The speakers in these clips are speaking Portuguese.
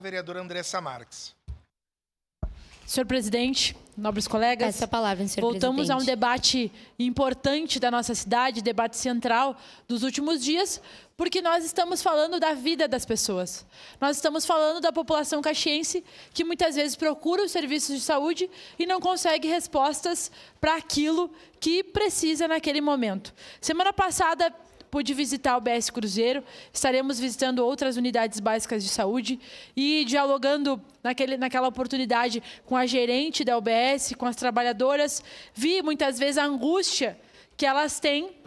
Vereadora Andressa Marques. Senhor presidente, nobres colegas, essa palavra, senhor voltamos presidente. a um debate importante da nossa cidade, debate central dos últimos dias, porque nós estamos falando da vida das pessoas. Nós estamos falando da população caxiense que muitas vezes procura os serviços de saúde e não consegue respostas para aquilo que precisa naquele momento. Semana passada, pude visitar o BS Cruzeiro, estaremos visitando outras unidades básicas de saúde e dialogando naquela oportunidade com a gerente da UBS, com as trabalhadoras, vi muitas vezes a angústia que elas têm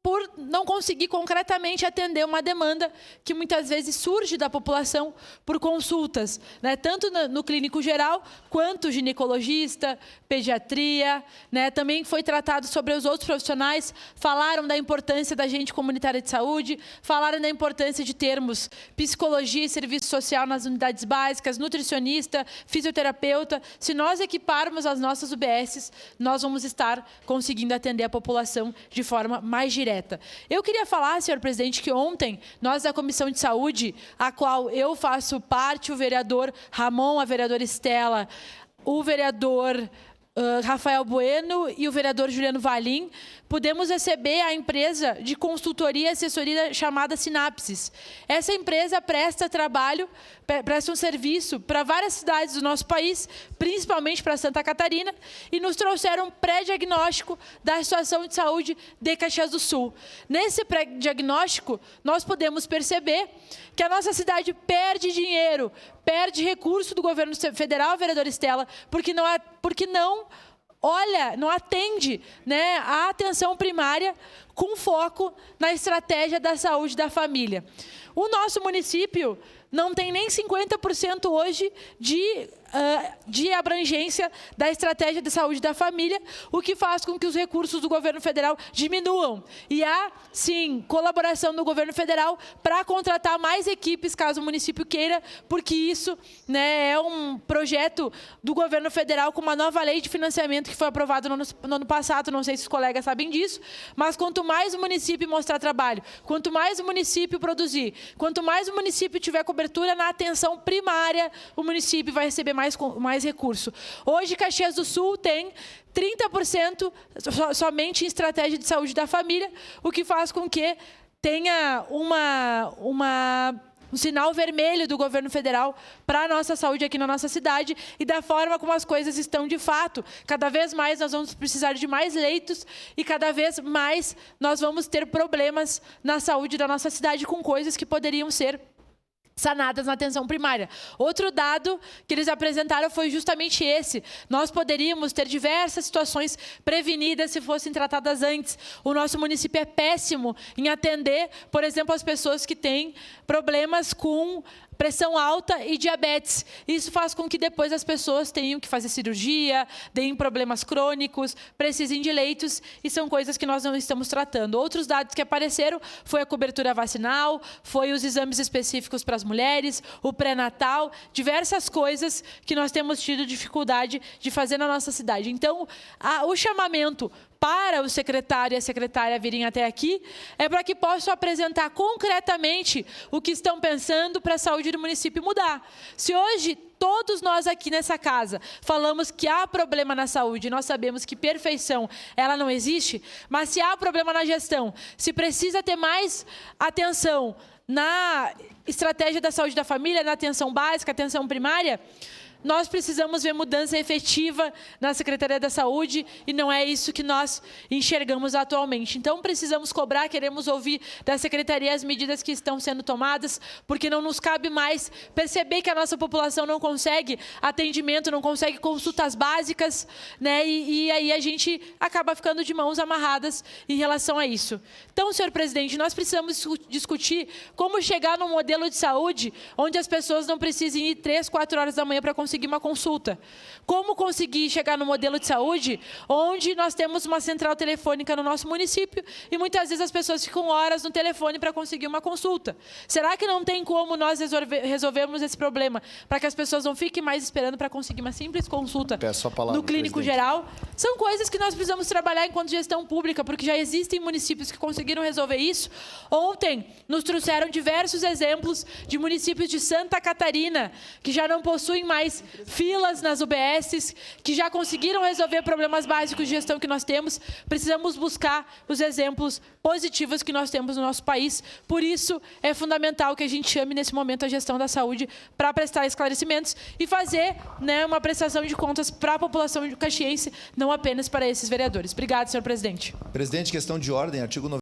por não conseguir concretamente atender uma demanda que muitas vezes surge da população por consultas, né? Tanto no clínico geral, quanto ginecologista, pediatria, né? Também foi tratado sobre os outros profissionais, falaram da importância da agente comunitária de saúde, falaram da importância de termos psicologia e serviço social nas unidades básicas, nutricionista, fisioterapeuta. Se nós equiparmos as nossas UBSs, nós vamos estar conseguindo atender a população de forma mais direta. Eu queria falar, senhor presidente, que ontem nós da Comissão de Saúde, a qual eu faço parte, o vereador Ramon, a vereadora Estela, o vereador Rafael Bueno e o vereador Juliano Valim, pudemos receber a empresa de consultoria e assessoria chamada Sinapsis. Essa empresa presta trabalho, presta um serviço para várias cidades do nosso país, principalmente para Santa Catarina, e nos trouxeram um pré-diagnóstico da situação de saúde de Caxias do Sul. Nesse pré-diagnóstico, nós podemos perceber que a nossa cidade perde dinheiro, perde recurso do governo federal, vereadora Estela, porque não atende, né, a atenção primária com foco na estratégia da saúde da família. O nosso município não tem nem 50% hoje de abrangência da estratégia de saúde da família, o que faz com que os recursos do governo federal diminuam. E há, sim, colaboração do governo federal para contratar mais equipes, caso o município queira, porque isso, né, é um projeto do governo federal com uma nova lei de financiamento que foi aprovada no ano passado, não sei se os colegas sabem disso, mas quanto mais o município mostrar trabalho, quanto mais o município produzir, quanto mais o município tiver cobertura na atenção primária, o município vai receber mais recurso. Hoje, Caxias do Sul tem 30% somente em estratégia de saúde da família, o que faz com que tenha um sinal vermelho do governo federal para a nossa saúde aqui na nossa cidade e da forma como as coisas estão de fato. Cada vez mais nós vamos precisar de mais leitos e cada vez mais nós vamos ter problemas na saúde da nossa cidade com coisas que poderiam ser sanadas na atenção primária. Outro dado que eles apresentaram foi justamente esse. Nós poderíamos ter diversas situações prevenidas se fossem tratadas antes. O nosso município é péssimo em atender, por exemplo, as pessoas que têm problemas com pressão alta e diabetes. Isso faz com que depois as pessoas tenham que fazer cirurgia, tenham problemas crônicos, precisem de leitos, e são coisas que nós não estamos tratando. Outros dados que apareceram foi a cobertura vacinal, foi os exames específicos para as mulheres, o pré-natal, diversas coisas que nós temos tido dificuldade de fazer na nossa cidade. Então, o chamamento para o secretário e a secretária virem até aqui, é para que possam apresentar concretamente o que estão pensando para a saúde do município mudar. Se hoje todos nós aqui nessa casa falamos que há problema na saúde, nós sabemos que perfeição ela não existe, mas se há problema na gestão, se precisa ter mais atenção na estratégia da saúde da família, na atenção básica, atenção primária, nós precisamos ver mudança efetiva na Secretaria da Saúde e não é isso que nós enxergamos atualmente. Então, precisamos cobrar, queremos ouvir da Secretaria as medidas que estão sendo tomadas, porque não nos cabe mais perceber que a nossa população não consegue atendimento, não consegue consultas básicas, né? E aí a gente acaba ficando de mãos amarradas em relação a isso. Então, senhor presidente, nós precisamos discutir como chegar num modelo de saúde onde as pessoas não precisem ir 3, 4 horas da manhã para conseguir uma consulta? Como conseguir chegar no modelo de saúde onde nós temos uma central telefônica no nosso município e muitas vezes as pessoas ficam horas no telefone para conseguir uma consulta? Será que não tem como nós resolvermos esse problema para que as pessoas não fiquem mais esperando para conseguir uma simples consulta no clínico geral? São coisas que nós precisamos trabalhar enquanto gestão pública, porque já existem municípios que conseguiram resolver isso. Ontem nos trouxeram diversos exemplos de municípios de Santa Catarina que já não possuem mais filas nas UBSs, que já conseguiram resolver problemas básicos de gestão que nós temos. Precisamos buscar os exemplos positivos que nós temos no nosso país. Por isso, é fundamental que a gente chame nesse momento a gestão da saúde para prestar esclarecimentos e fazer, né, uma prestação de contas para a população caxiense, não apenas para esses vereadores. Obrigado, senhor presidente. Presidente, questão de ordem, artigo 90.